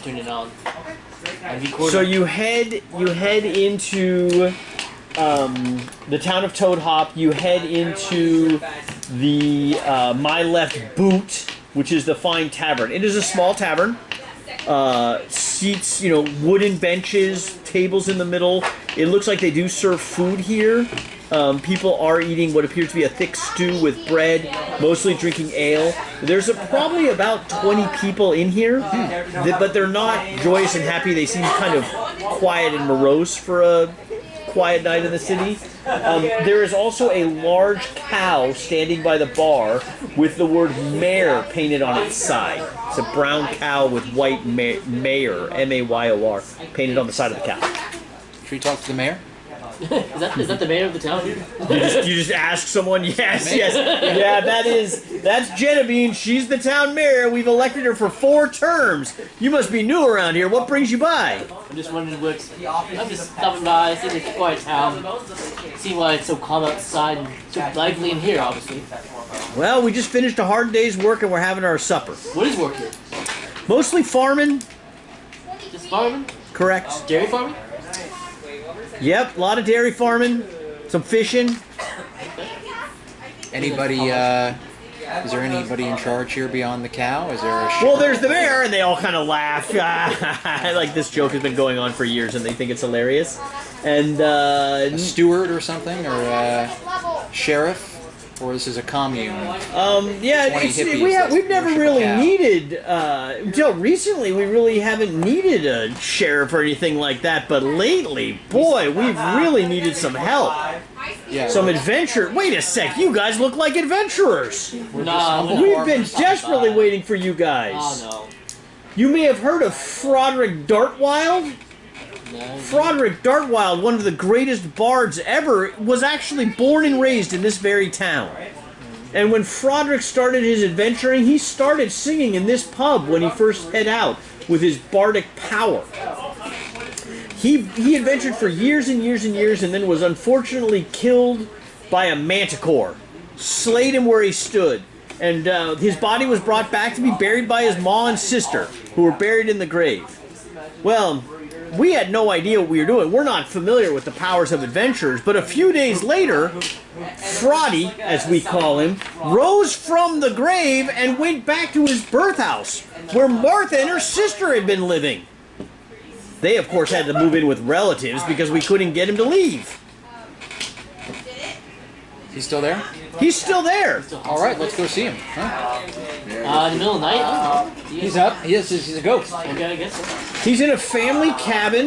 turn it on. So you head into the town of Toad Hop. You head into the My Left Boot, which is the fine tavern. It is a small tavern. Seats, wooden benches, tables in the middle. It looks like they do serve food here. People are eating what appears to be a thick stew with bread, mostly drinking ale. There's probably about 20 people in here, but they're not joyous and happy. They seem kind of quiet and morose for a quiet night in the city. There is also a large cow standing by the bar with the word mayor painted on its side. It's a brown cow with white mayor, M-A-Y-O-R, painted on the side of the cow. Should we talk to the mayor? Is that the mayor of the town? You just ask someone, yes. Yeah, that's Genevieve. She's the town mayor. We've elected her for 4 terms. You must be new around here. What brings you by? I'm just wondering I'm just stopping by, seeing the quiet town. See why it's so calm outside and so lively in here, obviously. Well, we just finished a hard day's work and we're having our supper. What is work here? Mostly farming. Just farming? Correct. Dairy farming? Yep, a lot of dairy farming, some fishing. Anybody, is there anybody in charge here beyond the cow? Is there a Well, there's the mayor, and they all kind of laugh. Like, this joke has been going on for years, and they think it's hilarious. And, a steward or something, or a sheriff? Or this is a commune? Yeah, we've never really needed, until recently, we really haven't needed a sheriff or anything like that, but lately, boy, we've really needed some help. Yeah. Some adventure. Wait a sec, you guys look like adventurers. No, We've been desperately waiting for you guys. Oh, no. You may have heard of Froderick Dartwild. Froderick Dartwild, one of the greatest bards ever, was actually born and raised in this very town. And when Froderick started his adventuring, he started singing in this pub when he first head out with his bardic power. He adventured for years and years and years and then was unfortunately killed by a manticore. Slayed him where he stood. And his body was brought back to be buried by his ma and sister, who were buried in the grave. Well, we had no idea what we were doing. We're not familiar with the powers of adventurers, but a few days later, Frotty, as we call him, rose from the grave and went back to his birth house, where Martha and her sister had been living. They, of course, had to move in with relatives because we couldn't get him to leave. He's still there? He's still there. All right, let's go see him. Huh? In the middle of the night? I don't know. He's up. He's a ghost. Okay, I guess so. He's in a family cabin,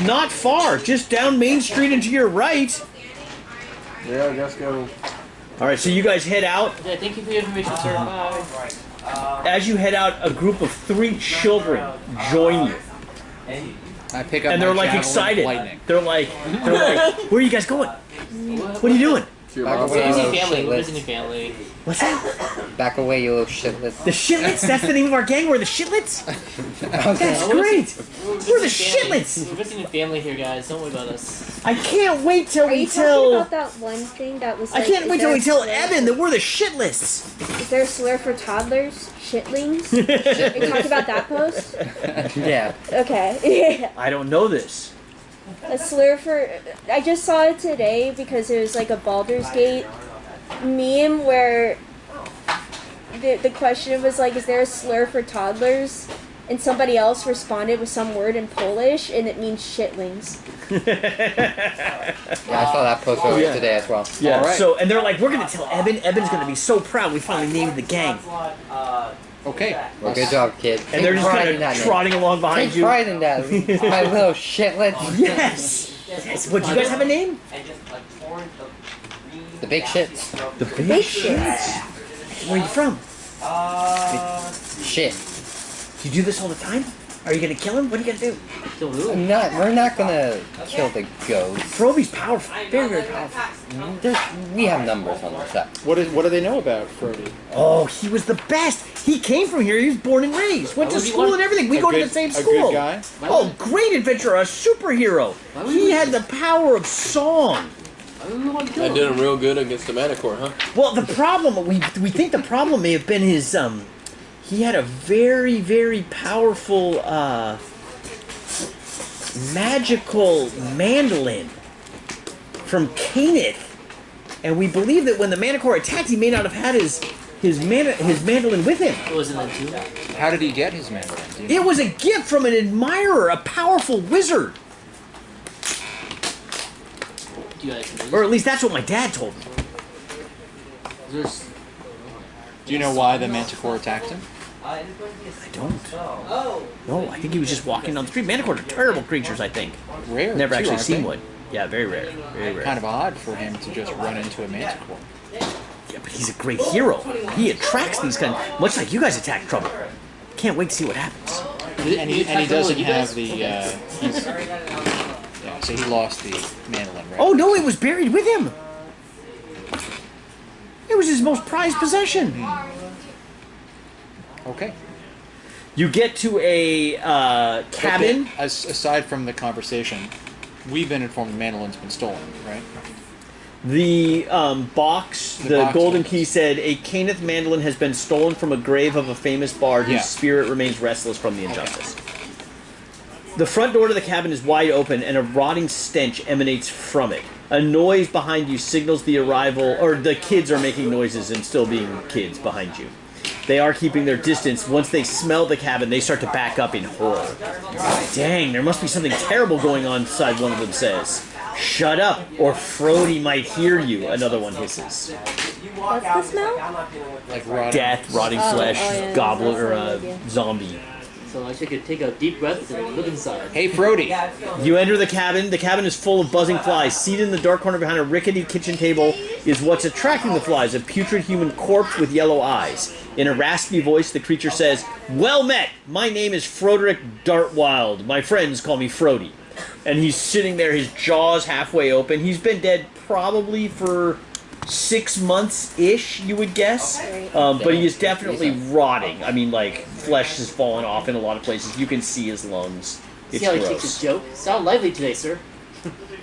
not far, just down Main Street and to your right. Yeah, I guess go. All right, so you guys head out. Yeah, thank you for your information, sir. Bye. As you head out, a group of 3 children join you. I pick up And they're my like javelin excited. lightning. They're like, where are you guys going? What are you doing? We're visiting family. We're visiting family. What's that? Back away, you little shitless. The Shitlets? That's the name of our gang? We're the Shitlets? That's great! We're the Shitlets! We're visiting family here, guys. Don't worry about us. I can't wait till Are we you talking tell... about that one thing that was I like, can't is wait till there we a tell slur- Evan that we're the Shitlets! Is there a slur for toddlers? Shitlings? Are you talking about that post? Yeah. Okay. I don't know this. A slur for... I just saw it today because it was like a Baldur's Gate meme where the question was like, is there a slur for toddlers? And somebody else responded with some word in Polish, and it means shitlings. Yeah, I saw that post earlier today as well. Yeah, All right. so, and they're like, we're gonna tell Evan. Evan's gonna be so proud we finally named the gang. Okay. Well, good job, kid. And they're just kind of trotting along behind Take you. pride in that. My little shitlets. Yes! Yes! What, do you guys have a name? The big shits. The Big Shits. Where are you from? Shit. Do you do this all the time? Are you gonna kill him? What are you gonna do? Kill who? We're not gonna kill the ghost. Froby's powerful. Very, very powerful. We have numbers on our side. What do they know about Frody? Oh, he was the best. He came from here. He was born and raised. Went to school and everything. We go to the same school. A good guy? Oh, great adventurer. A superhero. He had the power of song. I did him real good against the Manticore, huh? Well, the problem, we think the problem may have been his he had a very, very powerful magical mandolin from Caneth. And we believe that when the Manticore attacked, he may not have had his mandolin with him. It was in the tomb. How did he get his mandolin? It was a gift from an admirer, a powerful wizard. Do you guys Or at least that's what my dad told me. Do you know why the Manticore attacked him? I don't. No, I think he was just walking down the street. Manticores are terrible creatures, I think. Rare. Never too, actually aren't seen they? one. Yeah, very rare. Very rare. Kind of odd for him to just run into a Manticore. Yeah, but he's a great hero. He attracts these kind much like you guys attack trouble. Can't wait to see what happens. And he doesn't have the. Yeah, so he lost the mandolin, right? Oh no, it was buried with him. It was his most prized possession. Okay. You get to a cabin. Aside from the conversation, we've been informed the mandolin's been stolen, right? The box, the box golden was- key said, a Caneth mandolin has been stolen from a grave of a famous bard whose Yeah. spirit remains restless from the injustice. The front door to the cabin is wide open and a rotting stench emanates from it. A noise behind you signals the arrival, or the kids are making noises and still being kids behind you. They are keeping their distance. Once they smell the cabin, they start to back up in horror. Dang, there must be something terrible going on inside, one of them says. Shut up, or Frody might hear you, another one hisses. What's the smell? Like rotting. Death, rotting flesh, yeah, goblin, that's or no idea. zombie. So I should take a deep breath and look inside. Hey, Frody. You enter the cabin. The cabin is full of buzzing flies. Seated in the dark corner behind a rickety kitchen table is what's attracting the flies, a putrid human corpse with yellow eyes. In a raspy voice, the creature says, "Well met! My name is Froderick Dartwild. My friends call me Frody." And he's sitting there, his jaws halfway open. He's been dead probably for 6 months-ish, you would guess. But he is definitely rotting. I mean, like, flesh has fallen off in a lot of places. You can see his lungs. It's See how he takes his gross. joke? Sound lively today, sir.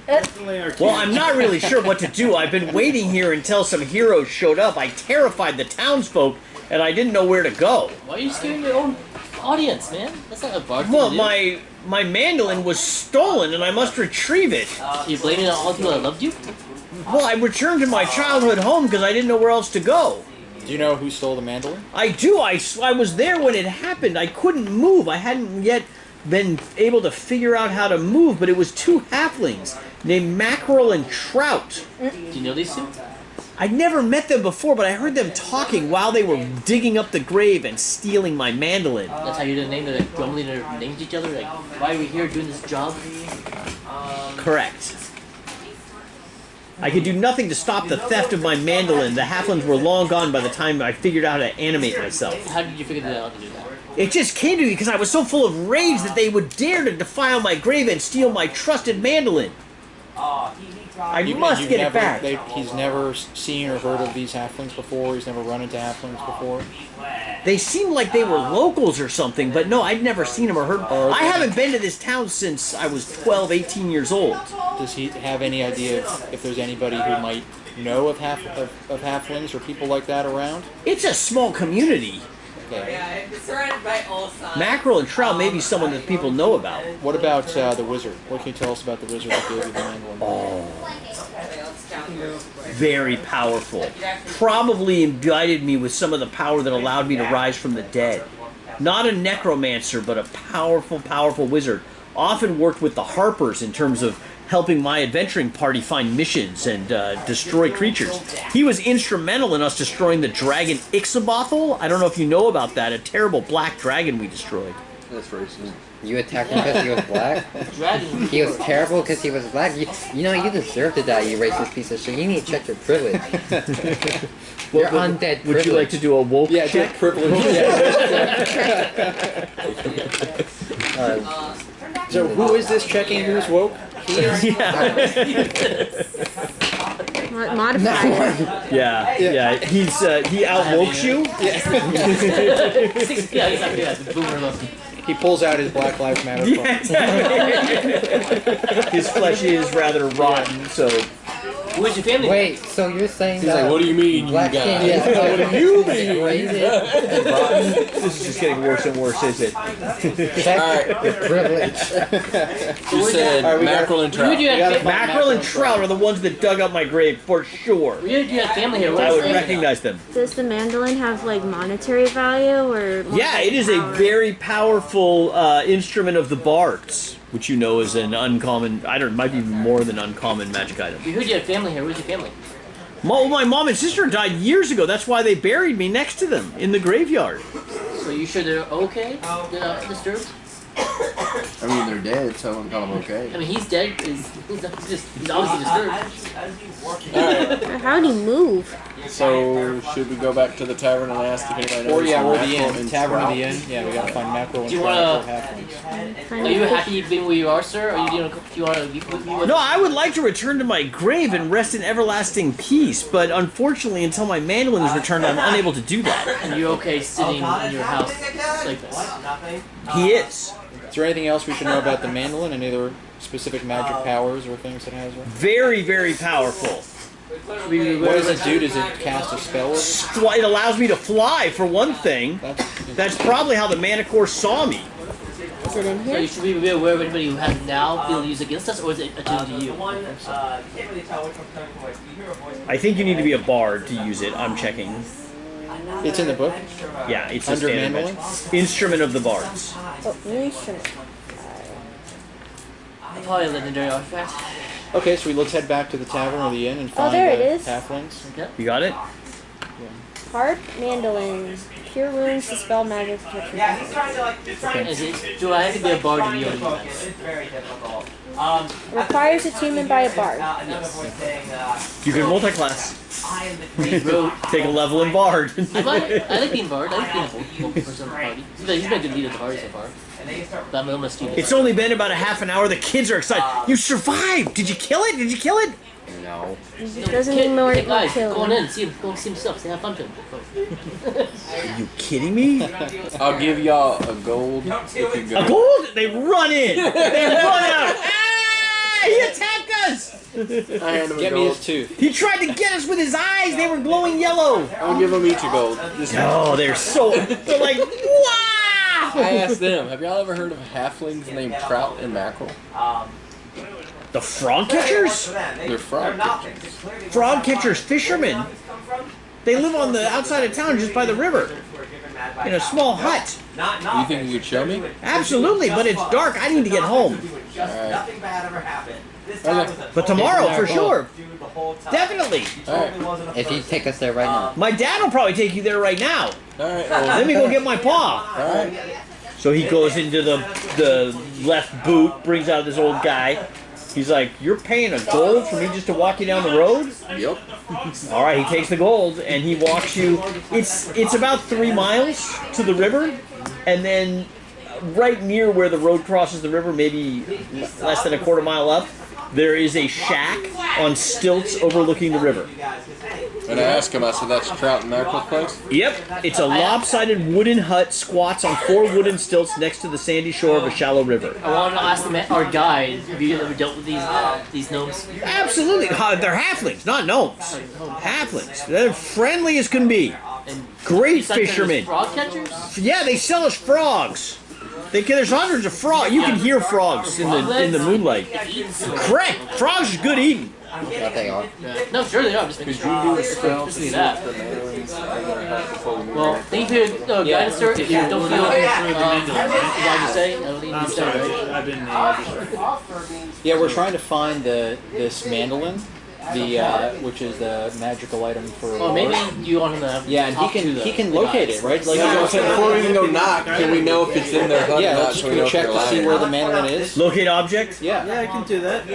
Well, I'm not really sure what to do. I've been waiting here until some heroes showed up. I terrified the townsfolk, and I didn't know where to go. Why are you scaring your own audience, man? That's not a bard thing Well, to do. my mandolin was stolen, and I must retrieve it. You blaming it on all the people that loved you? Well, I returned to my childhood home because I didn't know where else to go. Do you know who stole the mandolin? I do. I was there when it happened. I couldn't move. I hadn't yet been able to figure out how to move, but it was two halflings named Mackerel and Trout. Do you know these two? I'd never met them before, but I heard them talking while they were digging up the grave and stealing my mandolin. That's how you didn't name them, like, grumbling their names to each other? Like, why are we here doing this job? Correct. I could do nothing to stop the theft of my mandolin. The halflings were long gone by the time I figured out how to animate myself. How did you figure out to do that? It just came to me because I was so full of rage that they would dare to defile my grave and steal my trusted mandolin. I must You've get it never- back. He's never seen or heard of these halflings before. He's never run into halflings before. They seemed like they were locals or something, but no, I'd never seen them or heard. I haven't been to this town since I was 12, 18 years old. Does he have any idea if there's anybody who might know of halflings or people like that around? It's a small community. Okay. It's surrounded by all sides. Mackerel and Trout may be someone that people know about. What about the wizard? What can you tell us about the wizard that gave you the mandolin? Very powerful. Probably imbued me with some of the power that allowed me to rise from the dead. Not a necromancer, but a powerful, powerful wizard. Often worked with the Harpers in terms of helping my adventuring party find missions and destroy creatures. He was instrumental in us destroying the dragon Ixabothel. I don't know if you know about that. A terrible black dragon we destroyed. That's racist. You attacked him because he was black? Dragon. He was terrible because he was black? You know, you deserve to die, you racist piece of shit. You need to check your privilege. Your undead privilege. Would you like to do a woke check? privilege. So who is this checking who's woke? Modified. Yeah. He outwokes you. Yeah, exactly. Yeah, the boomer look. He pulls out his Black Lives Matter phone. His flesh is rather rotten, so Where's your family? Wait, so you're saying He's that like, what do you mean, you Black guys? King is What do you mean? rated This is just getting worse and worse, is it? check with privilege. You said mackerel and trout. Where'd you have Mackerel and trout are the ones that dug up my grave for sure. Where'd you have family here? I Where's would family? recognize them. Does the mandolin have like monetary value or? Yeah, it is a power? very powerful instrument of the bards, which you know is an uncommon. I don't. It might be more than uncommon magic item. We heard you had family here. Where's your family? My mom and sister died years ago. That's why they buried me next to them in the graveyard. So you sure they're okay? They're not disturbed? I mean, they're dead, so I'm kind of okay. I mean, he's dead. He's obviously disturbed. Alright, How'd he move? so should we go back to the tavern and ask if anybody knows? Or yeah, we're the mackerel inn. and Tavern of trout? the inn. Yeah, we gotta find mackerel and Do you trout wanna- for halflings. Are you happy being where you are, sir? Or do you want to? No, I would like to return to my grave and rest in everlasting peace, but unfortunately, until my mandolin is returned, I'm unable to do that. And you're okay sitting in your house like this? He is. Is there anything else we should know about the mandolin? Any other specific magic powers or things it has? Or? Very, very powerful. What does it do? Does it cast a spell? It allows me to fly, for one thing. That's probably how the Manicore saw me. Is it in So here? you should be aware of anybody who has now be able to use against us, or is it attuned to you? I think you need to be a bard to use it. I'm checking. It's in the book. Yeah, it's a Under standard mandolin? magic. Instrument of the bards. Oh, instrument. Probably a legendary artifact. Okay, so let's head back to the tavern or the inn and find there it the is. halflings. You got it? Harp, mandolin, cure wounds, dispel magic, protection. Is it? Do I have to be a bard to be able to use that? Requires attunement by a bard. You can multi-class. Rogue. Take a level in bard. I like being bard. I like being a person of the party. He's been a good leader of the party so far. But I'm almost student. It's only been about a half an hour. The kids are excited. You survived! Did you kill it? Did you kill it? No. It doesn't mean more Hey guys, kill. go on in. See him. Go see himself. Say have fun to him. Are you kidding me? I'll give y'all a gold if you go. A gold? They run in. They run out. Ah! He attacked us. I hand him a Get me gold. his tooth. He tried to get us with his eyes. They were glowing yellow. I'll give them each a gold. Just Oh, they're like, wow! I asked them, have y'all ever heard of halflings named Trout and Mackerel? The frog catchers? They're frog catchers. Frog catchers, fishermen. They live on the outside of town just by the river. In a small hut. You think you could show me? Absolutely, but it's dark. I need to get home. Alright. But tomorrow, for sure. Definitely. Alright. If you take us there right now. My dad will probably take you there right now. Alright. Let me go get my paw. Alright. So he goes into the left boot, brings out this old guy. He's like, "You're paying a gold for me just to walk you down the road?" Yep. All right, he takes the gold and he walks you. It's about 3 miles to the river, and then right near where the road crosses the river, maybe less than a quarter mile up, there is a shack on stilts overlooking the river. And I asked him, I said, that's Trout and Mackerel's place? Yep, it's a lopsided wooden hut squats on 4 wooden stilts next to the sandy shore of a shallow river. I want to ask our guide, have you ever dealt with these gnomes? Absolutely, they're halflings, not gnomes. Halflings. They're friendly as can be. And Great besides that, fishermen. there's frog catchers? Yeah, they sell us frogs. There's hundreds of frogs. You can hear frogs in the moonlight. Correct. Frogs are good eating. Yeah, they are. No, sure they are. I'm just making sure. Do a spell to Just see do if that. the mandarins are going to help before we move. Well, thank you for your guidance, sir. If you don't feel what you say, I don't need to say, right? I've been Yeah, we're trying to find this mandolin, which is the magical item for. Well, maybe you want him to. Yeah, and he can locate it, right? Like, Yeah, so before we can go knock, can we know if it's in their hut or yeah, not let's so we know just if check they're to see lying? where the mandolin is. Locate object? Yeah. I can do that.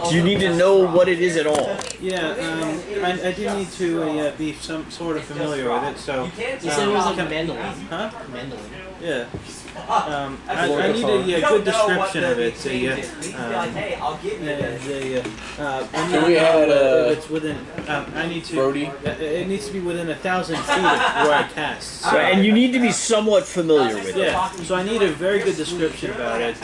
Do you need to know what it is at all? I do need to be some sort of familiar with it. So You said it was like a mandolin. Huh? Mandolin. Yeah. I need a good description of it. So yeah. We had it's within. I need to. Brody. It needs to be within 1,000 feet of where I cast. So, and you need to be somewhat familiar with it. Yeah. So I need a very good description about it.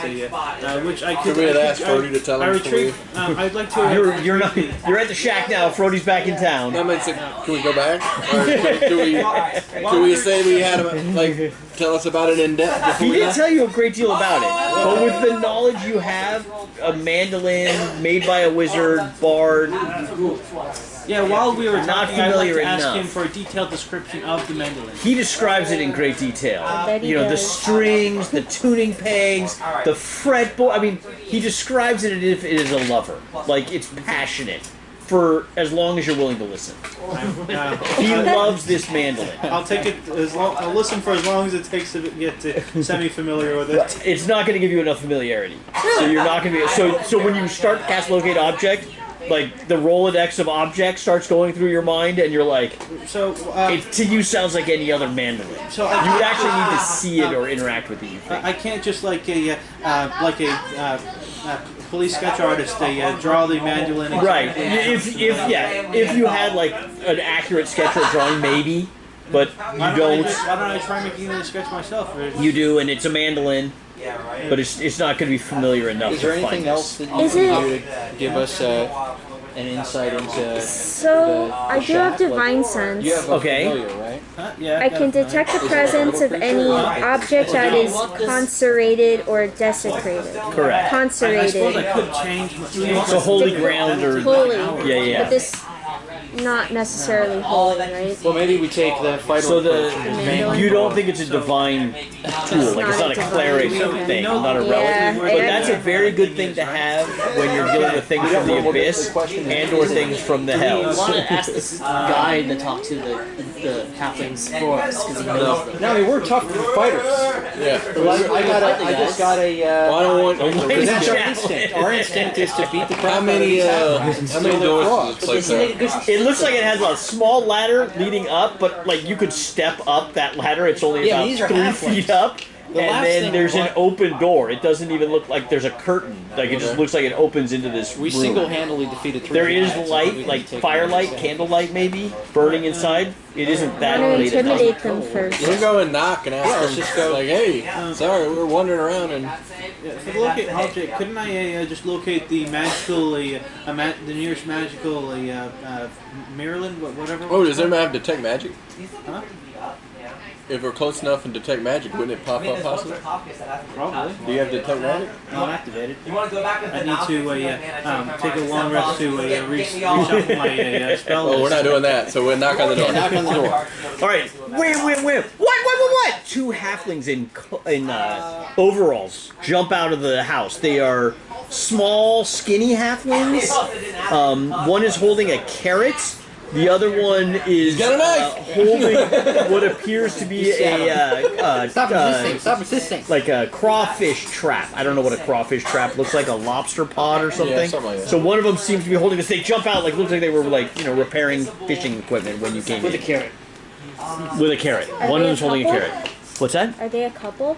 Which I could. Could we ask Brody to tell I him? retrieve. I'd like to. You're not. You're at the shack now. Frody's back in town. I mean, can we go back? Or can we say we had him, like, tell us about it in depth? He did tell you a great deal about it, but with the knowledge you have, a mandolin made by a wizard, bard. Yeah, while we were Not talking, I'd like familiar to ask enough. him for a detailed description of the mandolin. He describes it in great detail. bet he You know, the does. strings, the tuning pegs, the fretboard. I mean, he describes it as if it is a lover. Like, it's passionate for as long as you're willing to listen. He loves this mandolin. I'll take it as long. I'll listen for as long as it takes to get semi-familiar with it. It's not going to give you enough familiarity. So you're not going to be... So when you start to cast Locate Object, like, the Rolodex of objects starts going through your mind, and you're like... So it to you sounds like any other mandolin. So You would actually need to see it or interact with it, you think. I can't just like a police sketch artist draw the mandolin. Right. If you had like an accurate sketch or drawing, maybe, but you don't. Why don't I try making the sketch myself? You do, and it's a mandolin, but it's not going to be familiar enough. Is there to anything find else this. that you Is can do to give us an insight into? So the I do shack? have divine Like, sense. you have a Okay. familiar, right? Huh? Yeah. I can detect the presence of any object that is consecrated or desecrated. Correct. I suppose I Consecrated. could change. So holy ground or Holy. yeah. But this, not necessarily holy, right? Well, maybe we take the fighter So approach and mandolin. you don't think it's a divine tool, like it's not a cleric thing, not a relic. But that's a very good thing to have when you're dealing with things from the abyss and or things from the I hells. want to ask this guy to talk to the halflings for us because he knows them. No, I mean, we're tough fighters. Yeah. I just got a. Well, I don't want. Because that's our instinct. Our instinct is to beat the crap How many doors does it like It looks like it has a small ladder leading up, but like you could step up that ladder. It's only Yeah, about these are 3 halflings. feet up, The and last then thing there's we an want- open door. It doesn't even look like there's a curtain. Like it just looks like it opens into this We room. single-handedly defeated 3 There is giants, so we light, can like take firelight, them. candlelight maybe, burning inside. It isn't that I'm gonna late at night. intimidate them first. We'll go and knock and ask Yeah, let's them, just go. like, hey, sorry, we're wandering around and For the locate object, couldn't I just locate the magical, the nearest magical, Maryland, whatever? oh, does everyone have detect magic? Huh? If we're close enough and detect magic, wouldn't it pop up possibly? Probably. Do you have detect magic? Not activated. I need to take a long rest to reshuffle my spell Oh, we're not list. doing that, so we'll knock on the door. Knock on the door. All right, wait! What? 2 halflings in overalls jump out of the house. They are small, skinny halflings. One is holding a carrot. The other one is got a knife! holding what appears to be Stop resisting! Stop resisting! like a crawfish trap. I don't know what a crawfish trap looks like, a lobster pod or something. something like that. So one of them seems to be holding this. They jump out like looks like they were like repairing fishing equipment when you came With a in. carrot. With a carrot. Are One of they them's a holding a couple? carrot. What's that? Are they a couple?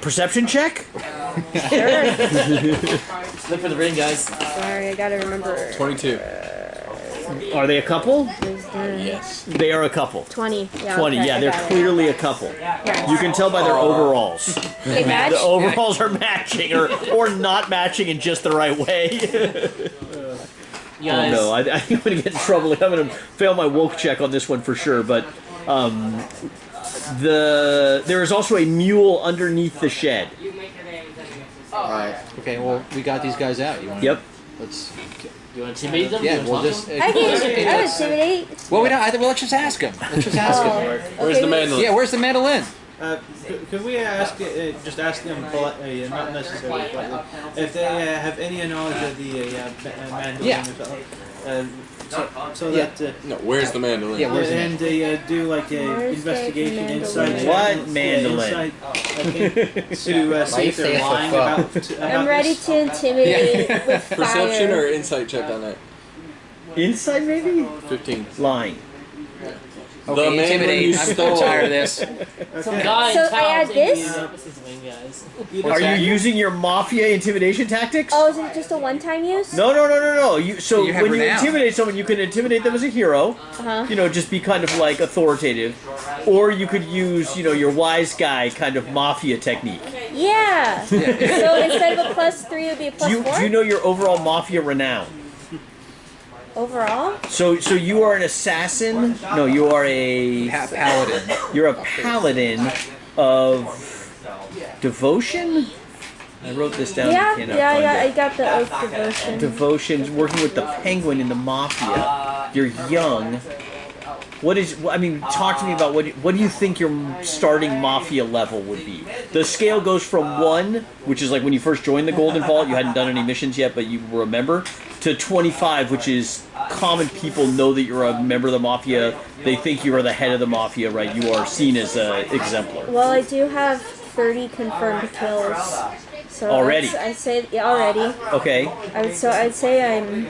Perception check? Sure. Look for the ring, guys. Sorry, I gotta remember. 22. Are they a couple? Wisdom. Yes. They are a couple. 20. Yeah, 20, okay, yeah, I they're got it. clearly a couple. You can tell by their overalls. They match? The overalls are matching or not matching in just the right way. You Oh guys, no, I think I'm going to get in trouble. I'm going to fail my woke check on this one for sure, but there is also a mule underneath the shed. Alright. Okay, well, we got these guys out. You want? Yep. Let's. you want to intimidate them? Yeah, You we'll wanna just. talk I can intimidate. Well, we don't. Well, let's just ask him. Let's just ask him. Where's the mandolin? Yeah, where's the mandolin? Could we just ask them politely, not necessarily politely, if they have any knowledge of the mandolin? Yeah. So Yeah. that. No, where's the mandolin? Yeah, where's the And they do like a Where's investigation the insight. mandolin? What mandolin? Insight, to see if say they're it so lying far? about I'm ready this. to intimidate with fire. Perception or insight check on that? Inside maybe? 15. Lying. The Okay, man when intimidate. you I'm stole. tired of this. Some guy So in town I add thinking this? this is the main guys. Are you using your mafia intimidation tactics? Oh, is it just a one-time use? No. So You have when you renown. intimidate someone, you can intimidate them as a hero. Uh-huh. You know, just be kind of like authoritative, or you could use, you know, your wise guy kind of mafia technique. Yeah. So instead of a +3, it would be a +4? Do you know your overall mafia renown? Overall? So you are an assassin. No, you are a Paladin. You're a paladin of devotion. I wrote this down. Yeah, cannot yeah, find I it. got the oath devotion. Devotions, working with the penguin in the mafia. You're young. I mean, talk to me about what do you think your starting mafia level would be? The scale goes from 1, which is like when you first joined the Golden Vault, you hadn't done any missions yet, but you were a member, to 25, which is common people know that you're a member of the mafia. They think you are the head of the mafia, right? You are seen as an exemplar. Well, I do have 30 confirmed kills. So Already? I'd say already. Okay. I'd say I'm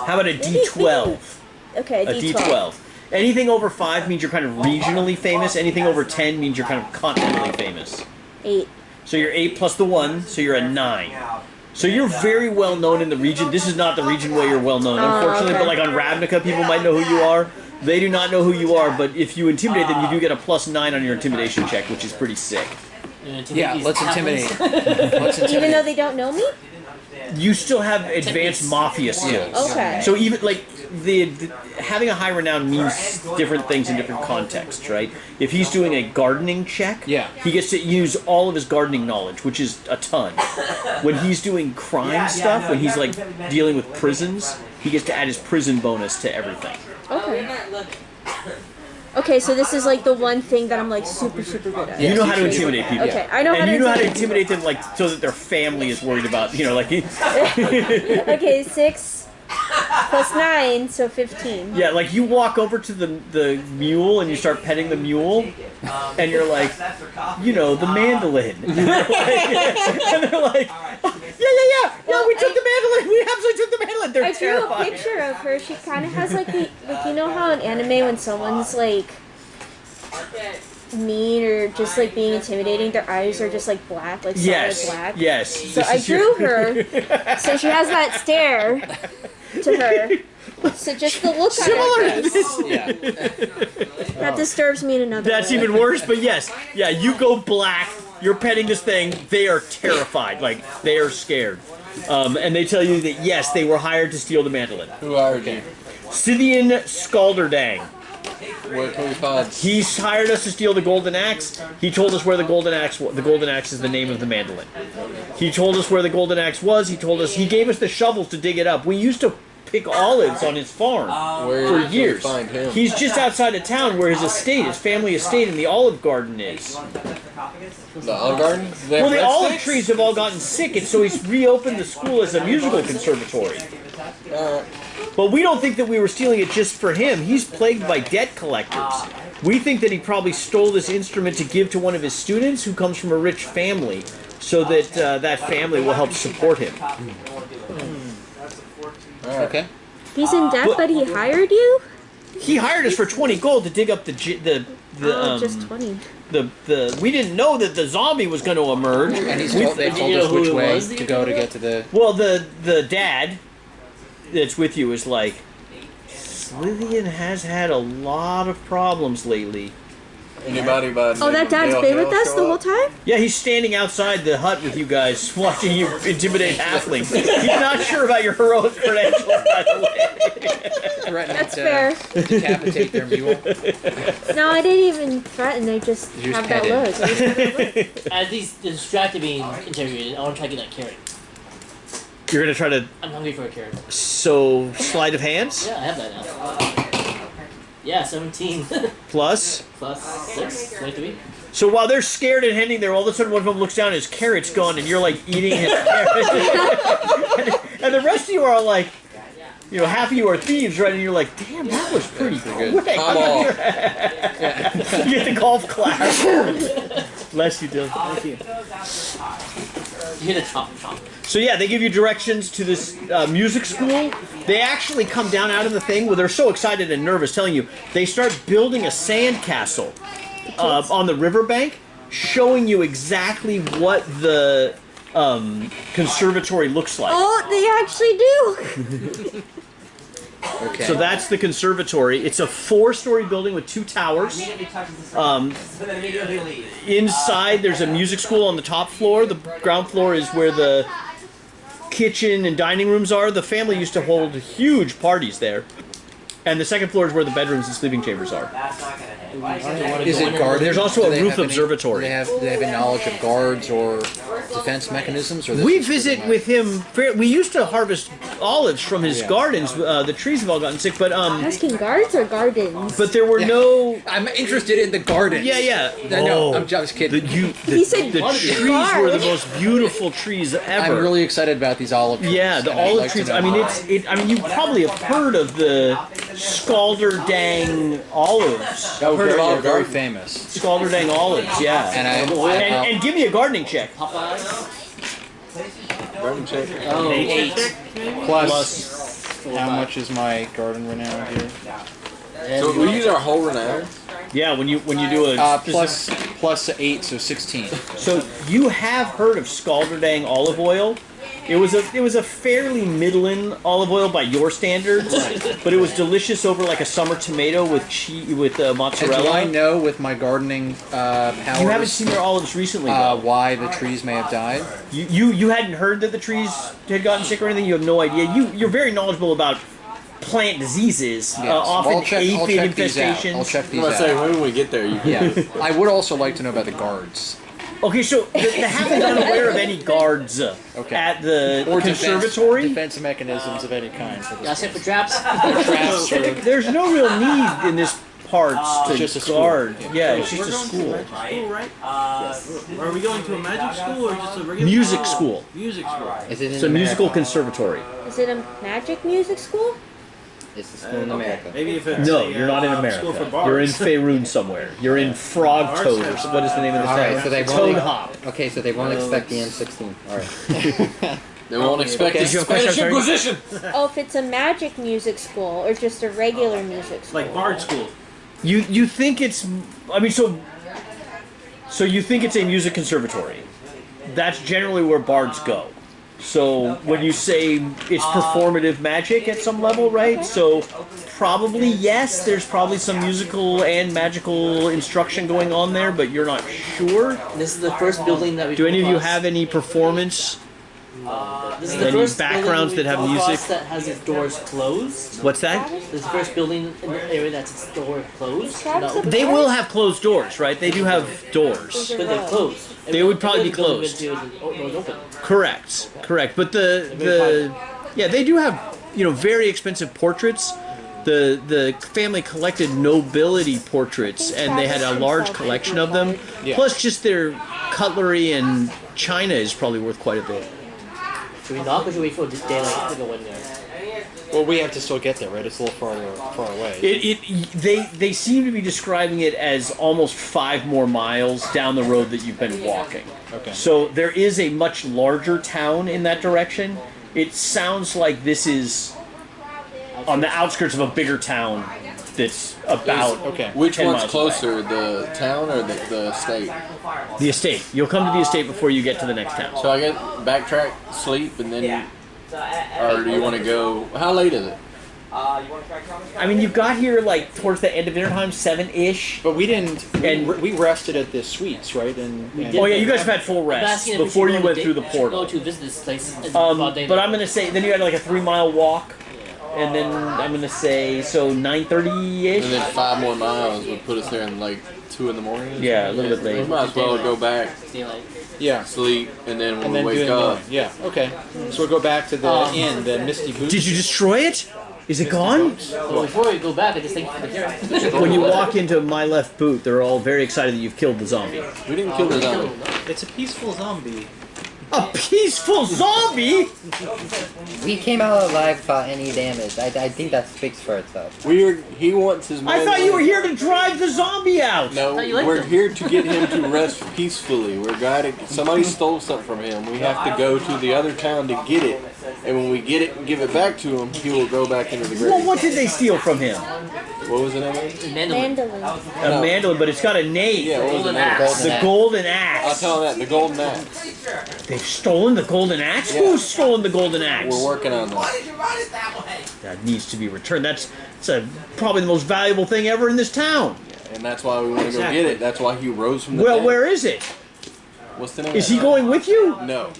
How about a D12? okay. A D12. Anything over 5 means you're kind of regionally famous. Anything over 10 means you're kind of continentally famous. 8. So you're 8 plus the 1, so you're a 9. So you're very well known in the region. This is not the region where you're well known, unfortunately, okay. but like on Ravnica, people might know who you are. They do not know who you are, but if you intimidate them, you do get a +9 on your intimidation check, which is pretty sick. Yeah, let's intimidate. Let's Even though intimidate. they don't know me? You still have advanced mafia skills. Okay. So even like the having a high renown means different things in different contexts, right? If he's doing a gardening check, Yeah. he gets to use all of his gardening knowledge, which is a ton. When he's doing crime stuff, when he's like dealing with prisons, he gets to add his prison bonus to everything. Okay. Okay, so this is like the one thing that I'm like super good at. You know how to intimidate people. Okay, I know how and to you know how to intimidate intimidate them, like so that their family is worried about, you know, like. Okay, 6 plus 9, so 15. Yeah, like you walk over to the mule and you start petting the mule, and you're like, you know, the mandolin. And they're like, yeah, we took the mandolin. We absolutely took the mandolin. They're I drew terrified. a picture of her. She kind of has like you know how in anime when someone's like mean or just like being intimidating, their eyes are just like black, like solid black. Yes. So I drew her, so she has that stare to her. So just the look on Similar her to face. this. Yeah. That disturbs me in another That's way. even worse, but yes. Yeah, you go black, you're petting this thing, they are terrified. Like, they are scared. And they tell you that, yes, they were hired to steal the mandolin. Who hired you? Scythian Skalderdang. Where can we find? He's hired us to steal the golden axe. He told us where the golden axe was. The golden axe is the name of the mandolin. He told us where the golden axe was. He gave us the shovels to dig it up. We used to pick olives on his farm Where for can we years. find him? He's just outside of town where his estate, his family estate in the olive garden is. The Olive Garden? Well, the olive trees have all gotten sick, and so he's reopened the school as a musical conservatory. But we don't think that we were stealing it just for him. He's plagued by debt collectors. We think that he probably stole this instrument to give to one of his students who comes from a rich family, so that that family will help support him. Okay. He's in debt, but he hired you? He hired us for 20 gold to dig up the Just 20. we didn't know that the zombie was going to emerge. And We- they told you know us who which it way was? to go to get to the. Well, the dad that's with you is like, Scythian has had a lot of problems lately. Anybody by Oh, that dad's been with us the whole time? Yeah, he's standing outside the hut with you guys, watching you intimidate halflings. He's not sure about your heroic credentials, by the way. Threatening That's to fair. decapitate their mule. No, I didn't even threaten. I just You just have that petted. look. I just have that look. At least distracted being interrogated. I want to try to get that carrot. You're gonna try to I'm hungry for a carrot. sleight of hands Yeah, I have that now. Yeah, 17 plus. plus 6, 23. So while they're scared and heading there, all of a sudden one of them looks down, his carrot's gone, and you're like eating his carrot. And the rest of you are like, you know, half of you are thieves, right? And you're like, damn, that was pretty quick. Come on. You get the golf clap. Bless you, Dylan. Thank you. You hear the chomp chomp. So yeah, they give you directions to this music school. They actually come down out of the thing where they're so excited and nervous, telling you they start building a sand castle on the riverbank, showing you exactly what the conservatory looks like. Oh, they actually do. Okay. So that's the conservatory. It's a 4-story building with 2 towers. Inside, there's a music school on the top floor. The ground floor is where the kitchen and dining rooms are. The family used to hold huge parties there. And the second floor is where the bedrooms and sleeping chambers are. Is it guarded? There's also Do a they roof have any- observatory. Do they have any knowledge of guards or defense mechanisms? Or this We is pretty visit much- with him. We used to harvest olives from his gardens. The trees have all gotten sick, but Asking guards or gardens? there were no. I'm interested in the gardens. Yeah. No, I'm just kidding. He said The trees were the most beautiful trees ever. I'm really excited about these olive trees. Yeah, the and I'd olive like to trees. know I mean, more. I mean, you probably have heard of the Scalderdang olives. Oh, heard of very, Olive very Garden. famous. Scalderdang olives, yeah. And And give me a gardening check. Garden check. Oh, 8. Plus, how much is my garden renown here? So we use our whole renown. Yeah, when you do a Plus 8, so 16. So you have heard of Scalderdang olive oil? It was a fairly middling olive oil by your standards, but it was delicious over like a summer tomato with cheese with And mozzarella. do I know with my gardening powers You haven't seen their olives recently, though. why the trees may have died? You hadn't heard that the trees had gotten sick or anything. You have no idea. You're very knowledgeable about plant diseases, Yes. often I'll check aphid these out. infestations. I'll check I'm these gonna say out. when we get there, you can. Yeah, I would also like to know about the guards. Okay, so the Halfling's unaware of any guards at the Or conservatory. Defense mechanisms of any kind. For this That's it place. for traps. Traps or There's no real need in this parts to just a school. guard. Yeah, it's We're just a going to school. magic school, right? Are we going to a magic school or just a regular Music school. Music school. Is it in It's a America? musical conservatory. Is it a magic music school? It's the school in America. Maybe if it's No, a, you're not in school for America. bards. You're in Faerun somewhere. You're in Frog Toad. Or what is the name of the All town? right, so they Toad won't. Hop. Okay, so they won't expect the M16. All right. They won't expect Okay, the your question, Spanish I'm sorry. Inquisition. Oh, if it's a magic music school or just a regular music school. Like bard school. You think it's? I mean, so you think it's a music conservatory? That's generally where bards go. So when you say it's performative magic at some level, right? So probably yes, there's probably some musical and magical instruction going on there, but you're not sure. This is the first building that we. Do any of you come across. have any performance? This is the any first backgrounds building that have we've come across music? that has its doors closed. What's that? This is the first building in the area that's its door closed. Travis No, of the They Bards? will have closed doors, right? They do have doors. but they're closed. They would probably be Every building closed. we've been to is open. Correct. But yeah, they do have very expensive portraits. The family collected nobility portraits, and they had a large collection of them. Yeah. Plus, just their cutlery and china is probably worth quite a bit. Should we knock or should we wait for daylight to go in there? Well, we have to still get there, right? It's a little far away. They seem to be describing it as almost 5 more miles down the road that you've been walking. Okay. So there is a much larger town in that direction. It sounds like this is on the outskirts of a bigger town that's about Okay. Which 10 one's miles away. closer, the town or the state? The estate. You'll come to the estate before you get to the next town. So I get backtrack, sleep, and then, or do you want to go? How late is it? I mean, you got here like towards the end of dinner time, 7-ish. But we didn't. And- We rested at the suites, right? And Oh yeah, you guys have had full I'm rest asking if we before should you go went to through the Go portal. to visit this place. About daylight. But I'm gonna say then you had like a 3-mile walk, and then I'm gonna say so 9:30-ish. And then 5 more miles would put us there in like 2 in the morning. Yeah, a little bit We late. might as well go back, Daylight. yeah. sleep, and then when And we then wake do the up, morning. Yeah. Okay. So we'll go back to the inn, the Misty Boots. Did you destroy it? Is it gone? So before we go back, I just think for the carrot. When you walk into my left boot, they're all very excited that you've killed the zombie. we didn't kill the zombie. It's a peaceful zombie. A peaceful zombie? We came out alive without any damage. I think that speaks for itself. He wants his I thought you were here to drive the zombie out. No, thought you liked we're him. here to get him to rest peacefully. Somebody stole something from him. We have to go to the other town to get it. And when we get it and give it back to him, he will go back into the grave. Well, what did they steal from him? What was the name of it? Mandolin. A mandolin, but it's got a name. Yeah, what was the Golden name? axe. The golden I'll axe. tell him that. The golden axe. They've stolen the golden axe? Yeah. Who's stolen the golden axe? We're working on that. That needs to be returned. That's probably the most valuable thing ever in this town. And that's why we want to go get it. That's why he rose from the Well, dead. where is it? What's the name? Is he going with you? No.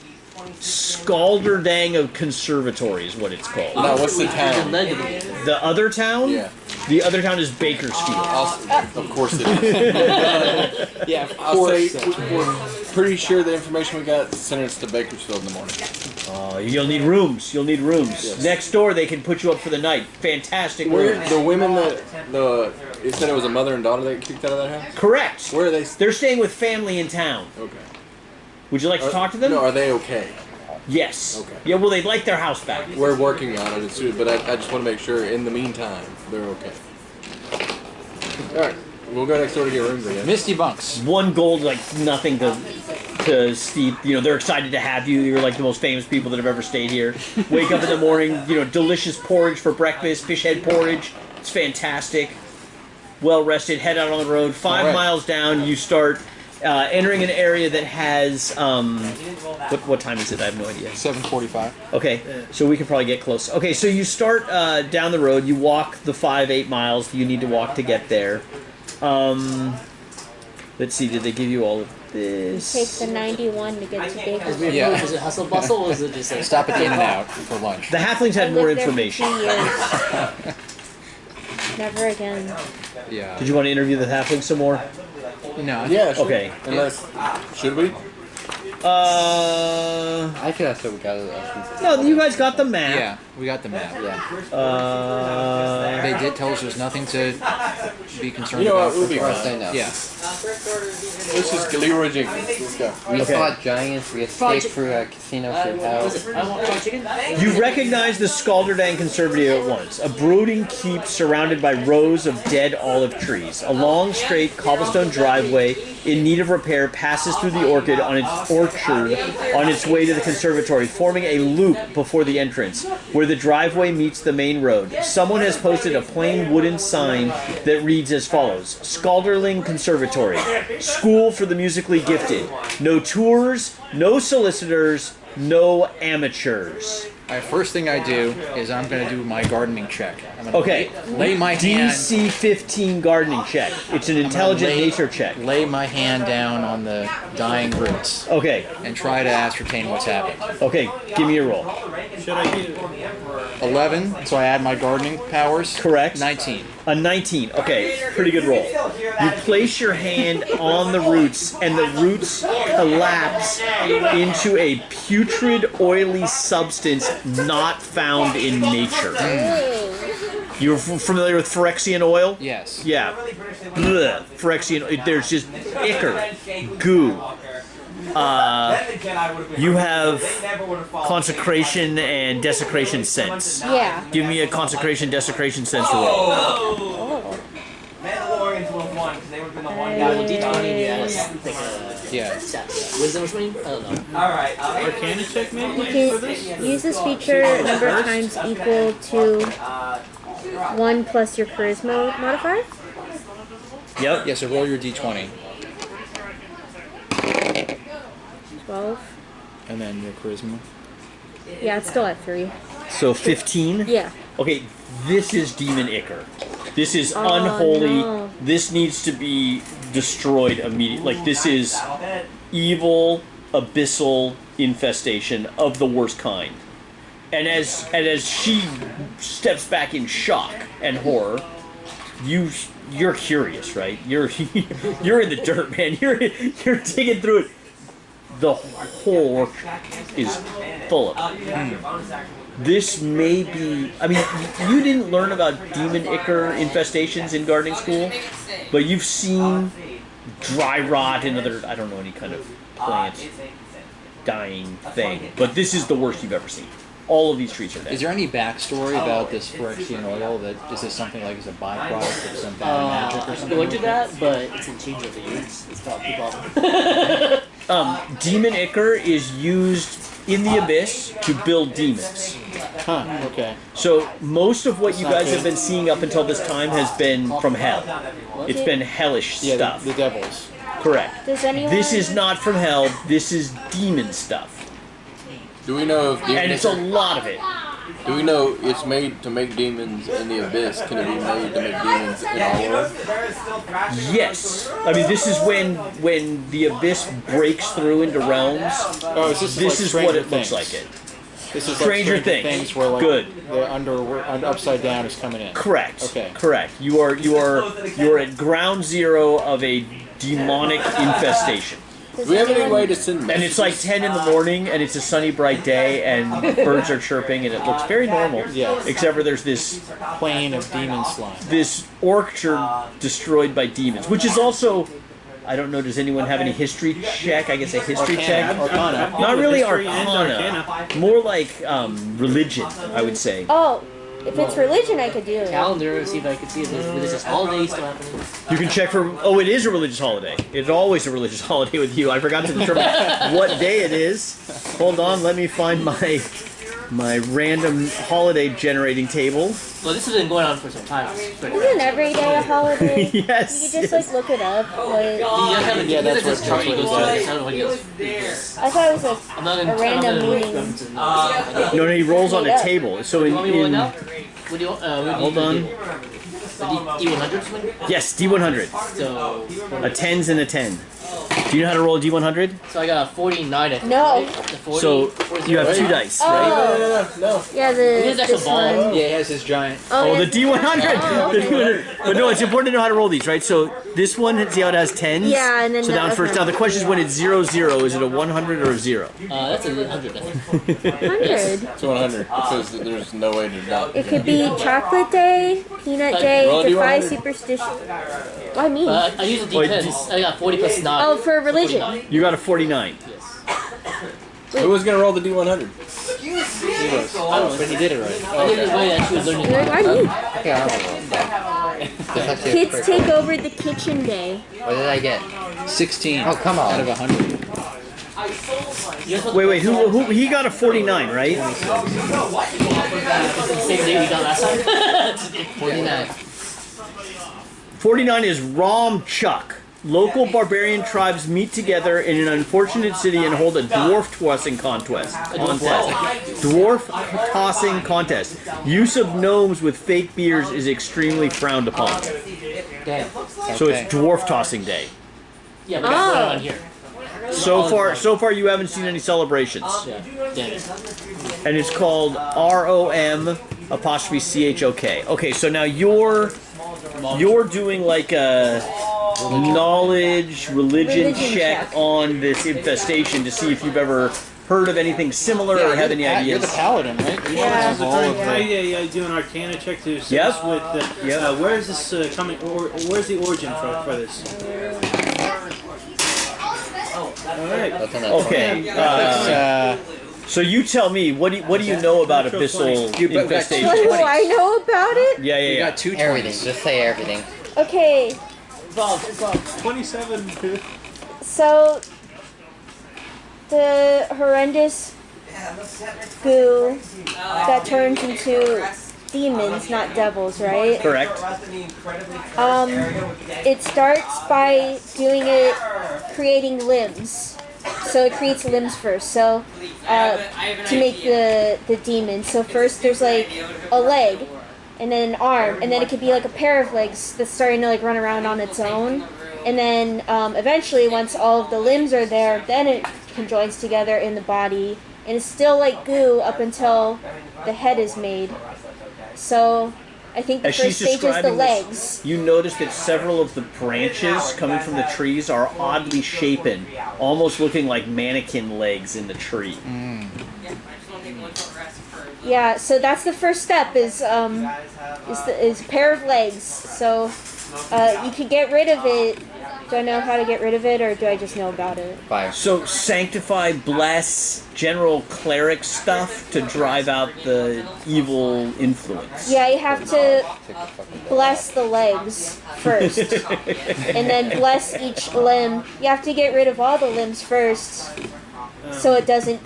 Scalderdang of Conservatory is what it's called. No, what's the town? The other town? Yeah. The other town is Bakersfield. Of course it is. Yeah, of I'll say course. we're pretty sure the information we got sent us to Bakersfield in the morning. You'll need rooms. You'll need rooms. Yes. Next door, they can put you up for the night. Fantastic rooms. The women it said it was a mother and daughter that got kicked out of that house? Correct. Where are they? They're staying with family in town. Okay. Would you like to talk to them? No, are they okay? Yes. Okay. Yeah, well, they'd like their house back. We're working on it, but I just want to make sure in the meantime they're okay. Alright, we'll go next door to get rooms again. Misty Bunks. 1 gold, like nothing to Steve. You know, they're excited to have you. You're like the most famous people that have ever stayed here. Wake up in the morning, delicious porridge for breakfast, fish head porridge. It's fantastic. Well rested, head out on the road. 5 Alright. miles down, you start entering an area that has what time is it? I have no idea. 7:45. Okay, so we could probably get close. Okay, so you start down the road. You walk the 8 miles you need to walk to get there. Let's see, did they give you all of this? Take the 91 to get to Bakersfield. Yeah. Is it hustle bustle or is it just like Stop at the In-N-Out for lunch. The halflings I had more lived there for information. 2 years. Never again. Yeah. Did you want to interview the halflings some more? No. Yeah, sure. Okay. Unless, should we? I feel that's what we got. No, you guys got the map. Yeah, we got the map. Yeah. They did tell us there's nothing to be concerned You know about. what, we'll be for Of us. course I know. Yeah. Let's just get Leroy Jenkins. Let's go. We Okay. fought giants. We escaped through a casino through hell. was it? I want fried chicken. You recognize the Scalderdang Conservatory at once. A brooding keep surrounded by rows of dead olive trees. A long, straight cobblestone driveway in need of repair passes through the orchard on its way to the conservatory, forming a loop before the entrance, where the driveway meets the main road. Someone has posted a plain wooden sign that reads as follows: Scalderling Conservatory, school for the musically gifted. No tours, no solicitors, no amateurs. Alright, first thing I do is I'm going to do my gardening check. I'm gonna Okay. lay my hand. DC 15 gardening check. It's an intelligent nature check. Lay my hand down on the dying roots Okay. and try to ascertain what's happening. Okay. Give me a roll. Should I get 11, so I add my gardening powers. Correct. 19. A 19. Okay. Pretty good roll. You place your hand on the roots, and the roots collapse into a putrid, oily substance not found in nature. You're familiar with Phyrexian oil? Yes. Yeah. Blech. Phyrexian. There's just ichor, goo. You have consecration and desecration sense. Yeah. Give me a consecration desecration sense roll. Oh. Mandalorians would have won because they would have been the one Yeah, guy. with D20, yeah, let's take a Yeah. stats. Wisdom or something? I don't know. Alright, Arcana check maybe You for this? can use this feature number of times equal to 1 plus your charisma modifier. Yep. Yeah, so roll your d20, 12. and then your charisma. Yeah, it's still at 3. So 15? Yeah. Okay, this is demon ichor. This is Oh, unholy. no. This needs to be destroyed immediately. Like, this is evil, abyssal infestation of the worst kind. And as she steps back in shock and horror, you're curious, right? You're in the dirt, man. You're digging through it. The whole orchard is full of it. This may be... I mean, you didn't learn about demon ichor infestations in gardening school, but you've seen dry rot and other... I don't know any kind of plant. dying thing. But this is the worst you've ever seen. All of these trees are dead. Is there any backstory about this Phyrexian oil? That is this something like as a byproduct of some bad magic or something? Go into that, but it's in Change of the Years. It's called people. Demon Ichor is used in the Abyss to build demons. Huh, okay. So most of what you guys have been seeing up until this time has been from hell. It's been hellish Yeah, stuff. the devils. Correct. Does anyone? This is not from hell. This is demon stuff. Do we know if And it's a lot of it. Do we know it's made to make demons in the Abyss? Can it be made to make demons in our world? Yes. I mean, this is when the Abyss breaks through into realms. Oh, is This is like what it Stranger looks like Things? it. This is Stranger like Things. where like Good. the upside down is coming in. Correct. Okay. Correct. You are at ground zero of a demonic infestation. Do we have any way to send messages? And it's like 10 in the morning, and it's a sunny, bright day, and birds are chirping, and it looks very normal. Yeah. Except for there's this Plane of demon slime. orchard destroyed by demons, which is also, I don't know, does anyone have any history check? I guess a history check? Arcana. Not really History and arcana. More like religion, I would say. Oh, if it's religion, I could do it. Calendar, see if I can see if there's religious holiday still happening. You can check for, it is a religious holiday. It's always a religious holiday with you. I forgot to determine what day it is. Hold on, let me find my random holiday generating table. Well, this has been going on for some time. Isn't every day a holiday? Yes. You just like look it up. Like, Yeah, that's what chart he goes it to. is. I don't know what he goes. I thought it was like I'm not gonna. a random I'm not meeting. gonna No, he rolls on a table. So You want me to roll it in now? What do you want? hold on. D100 something? Yes, D100. So. A 10's and a 10. Do you know how to roll a D100? So I got a 49, I think. No. Right? The 40, So you have 2 dice, right? Oh. Yeah, This is this a ball. one. Yeah, he has his giant. Oh, the yes. D100. Oh, The okay. D100. But no, it's important to know how to roll these, right? So this one, see how it has 10s? Yeah, and then so the down first. other- Now the question is when it's 0, 0, is it a 100 or a 0? That's a 100, I think. 100. It's 100 because there's no way to not. It could be chocolate day, peanut day, Roll a defy D100. superstition. Why me? I use a D10. I got 40 plus 9. Oh, for religion. 49. You got a 49. Who was gonna roll the D100? I don't know, But he did it right. I did it the way that she was learning. You're like, why me? Okay, I'll roll that. That's actually a Kids quick take roll. over the kitchen day. What did I get? 16. Oh, come on. Out of 100. Wait, who he got a 49, right? Same day we got last time. 49. 49 is Rom Chuck. Local barbarian tribes meet together in an unfortunate city and hold a dwarf tossing contest. Dwarf tossing contest. Use of gnomes with fake beards is extremely frowned upon. Damn. So it's dwarf tossing day. Yeah, we got one on here. So far you haven't seen any celebrations. Yeah. Damn it. And it's called ROM''CHOK. Okay, so now you're doing like a knowledge religion check on this infestation to see if you've ever heard of anything similar or have any You're ideas. the paladin, right? Yeah. I do an Arcana check to assess Yep. with where is this coming, or where's the origin for this? Alright. That's another Okay, so you tell me, what do you know about abyssal What infestation? do I know about it? Yeah, You yeah. got 2 Everything. 20s. Just say everything. Okay, 27. so the horrendous goo that turns into demons, not devils, right? Correct. It starts by creating limbs. So it creates limbs first. So to make the demon. So first there's like a leg, and then an arm, and then it could be like a pair of legs that's starting to like run around on its own. And then eventually, once all of the limbs are there, then it conjoins together in the body, and it's still like goo up until the head is made. So I think the As first she's stage is the describing legs. this, you notice that several of the branches coming from the trees are oddly shapen, almost looking like mannequin legs in the tree. Yeah, so that's the first step is a pair of legs. So you could get rid of it Do I know how to get rid of it, or do I just know about it? Fire. So sanctify, bless, general cleric stuff to drive out the evil influence. Yeah, you have to bless the legs first, and then bless each limb. You have to get rid of all the limbs first, so it doesn't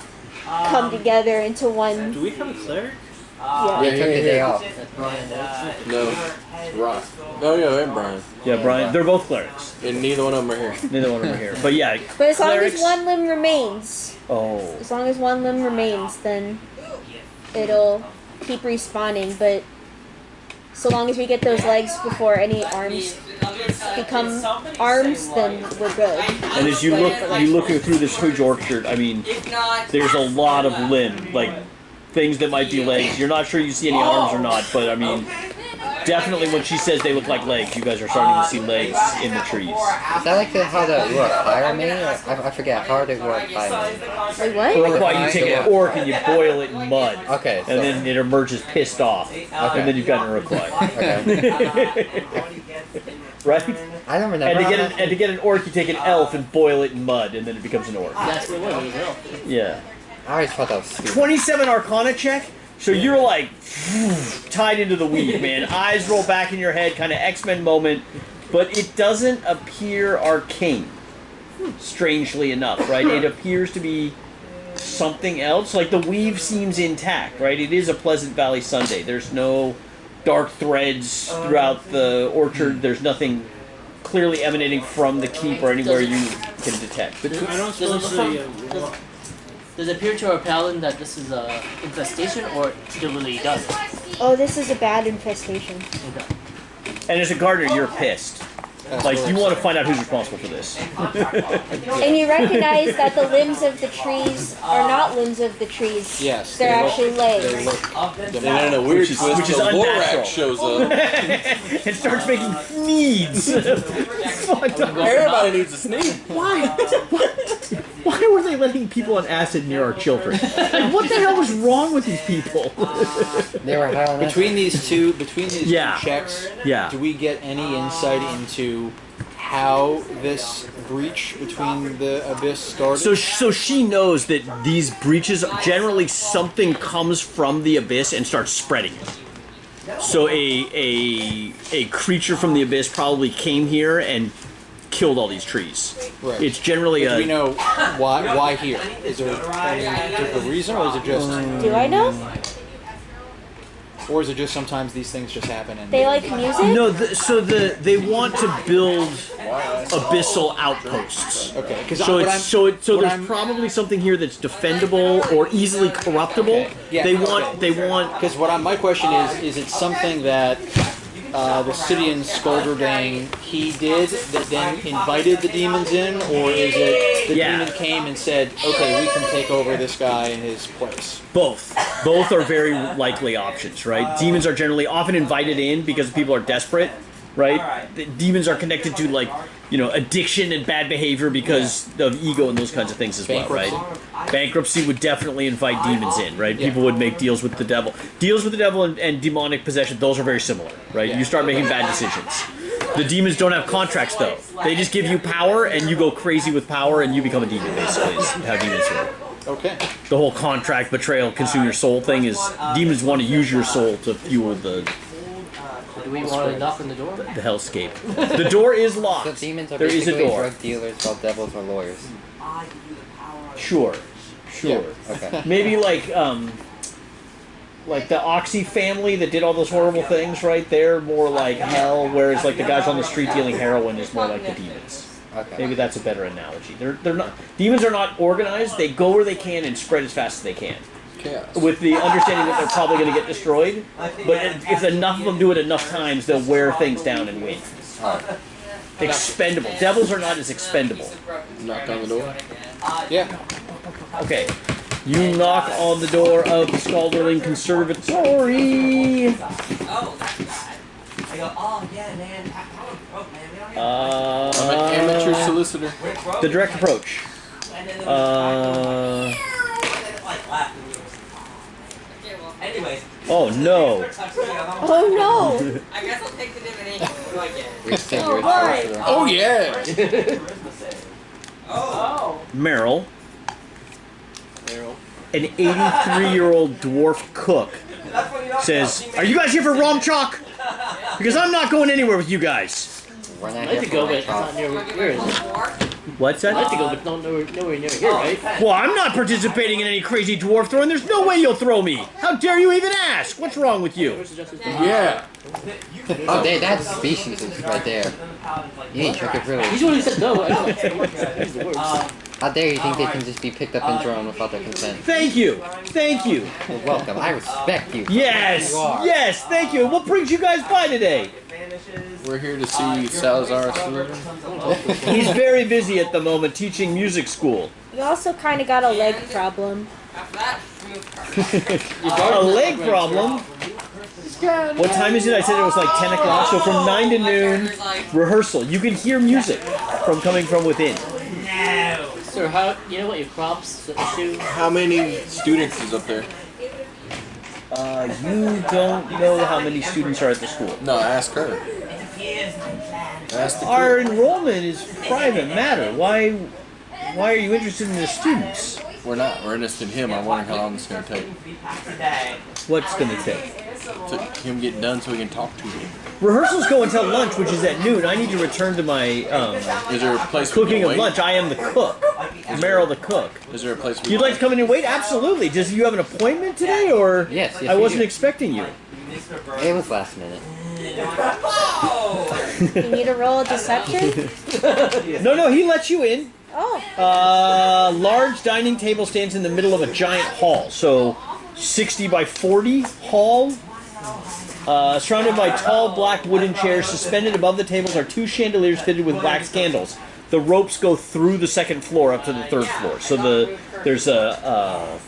come together into one. Do we have a cleric? Yeah. They took the day off. No. Right. Oh yeah, and Brian. Yeah, Brian. They're both clerics. And neither one of them are here. Neither one of them are here. But yeah, But as long clerics. as one limb remains, Oh. as long as one limb remains, then it'll keep respawning. But so long as we get those legs before any arms become arms, then we're good. And as you look through this huge orchard, I mean, there's a lot of limb, like things that might be legs. You're not sure you see any arms or not, but I mean, definitely when she says they look like legs, you guys are starting to see legs in the trees. Is that like how the Uruk-hai made? I forget. How are the Uruk-hai made? Wait, what? Or why you take an orc and you boil it in mud. Okay. And then it emerges pissed off. And then you've got an Uruguay. Okay. Right? I don't remember. And to get an orc, you take an elf and boil it in mud, and then it becomes an orc. That's what it was, as well. Yeah. I always thought that was stupid. 27 Arcana check. So you're like tied into the weed, man. Eyes roll back in your head, kind of X-Men moment, but it doesn't appear arcane. Strangely enough, right? It appears to be something else. Like the weave seems intact, right? It is a Pleasant Valley Sunday. There's no dark threads throughout the orchard. There's nothing clearly emanating from the keep or anywhere you can detect. I don't suppose Does it appear to our paladin that this is a infestation, or it really does? Oh, this is a bad infestation. Okay. And as a gardener, you're pissed. Like, you want to find out who's responsible for this. And you recognize that the limbs of the trees are not limbs of the trees. Yes. They're actually legs. They look. And then a weird twist, which is the unnatural. Lorax shows up. And starts making needs. Everybody needs a sneeze. Why were they letting people on acid near our children? Like, what the hell was wrong with these people? They were high on that. Between these two Yeah. checks, Yeah. do we get any insight into how this breach between the abyss started? So she knows that these breaches, generally something comes from the abyss and starts spreading it. So a creature from the abyss probably came here and killed all these trees. Right. It's generally Do we know why here? Is there any particular reason, or is it just? Do I know? Or is it just sometimes these things just happen and They like music? No, they want to build abyssal outposts. Okay, because So there's probably something here that's defendable or easily corruptible. Okay. Yeah, They okay. want. Because my question is it something that the Sidian Skulderdang he did that then invited the demons in, or is it the demon came and said, okay, we can take over this guy in his place? Both are very likely options, right? Demons are generally often invited in because people are desperate, right? The demons are connected to, like, addiction and bad behavior because of ego and those kinds of things as well, right? Bankruptcy would definitely invite demons in, right? Yeah. People would make deals with the devil. Deals with the devil and demonic possession, those are very similar, right? Yeah. You start making bad decisions. The demons don't have contracts, though. They just give you power, and you go crazy with power, and you become a demon, basically, is how demons work. Okay. The whole contract, betrayal, consume your soul thing is demons want to use your soul to fuel the Do we want to knock on the door? hellscape. The door is locked. So demons are There is a basically door. drug dealers, while devils are lawyers. Sure. Okay. Maybe like the Oxy family that did all those horrible things, right? They're more like hell, whereas like the guys on the street dealing heroin is more like the demons. Okay. Maybe that's a better analogy. They're not demons are not organized. They go where they can and spread as fast as they can. Chaos. With the understanding that they're probably going to get destroyed, but if enough of them do it enough times, they'll wear things down and win. Expendable. Devils are not as expendable. Knock on the door. Yeah. Okay. You knock on the door of the Skalderling Conservatory. I go, oh yeah, man, I'm broke, man. We don't have I'm an amateur solicitor. The direct approach. Anyways. Oh no. Oh no! I guess I'll take the divination. Oh yeah. Meryl, an 83-year-old dwarf cook, says, "Are you guys here for rum chalk? Because I'm not going anywhere with you guys." We're not I'd here like to for go, rum but it's chalk. not nowhere near. What's that? I'd like to go, but nowhere near here, right? Well, I'm not participating in any crazy dwarf throwing. There's no way you'll throw me. How dare you even ask? What's wrong with you? Yeah. Oh, that species is right there. You need to check your privilege. He's the one who said no. I don't know. He's the worst. How dare you think they can just be picked up and thrown without their consent? Thank you. Thank you. You're welcome. I respect you. Yes. You are. Yes. Thank you. What brings you guys by today? We're here to see Salazar Senate. He's very busy at the moment teaching music school. You also kind of got a leg problem. A leg problem? What time is it? I said it was like 10 o'clock. So from 9 to noon, rehearsal. You can hear music from coming from within. So how, you know what your props issue? How many students is up there? You don't know how many students are at the school. No, ask her. Ask the Our cook. enrollment is private matter. Why are you interested in the students? We're not. We're interested in him. I'm wondering how long it's going to take. What's going to take? To him get done so we can talk to him. Rehearsals go until lunch, which is at noon. I need to return to my Is there a place we cooking can of wait? lunch. I am the cook. Meryl the cook. Is there a place we You'd like to come in and wait? Absolutely. Does you have an appointment today, or Yes, I we wasn't do. expecting you. It was last minute. You need to roll a deception? No, he lets you in. Oh. Large dining table stands in the middle of a giant hall. So 60 by 40 hall. Surrounded by tall black wooden chairs, suspended above the tables are 2 chandeliers fitted with wax candles. The ropes go through the second floor up to the 3rd floor. So there's a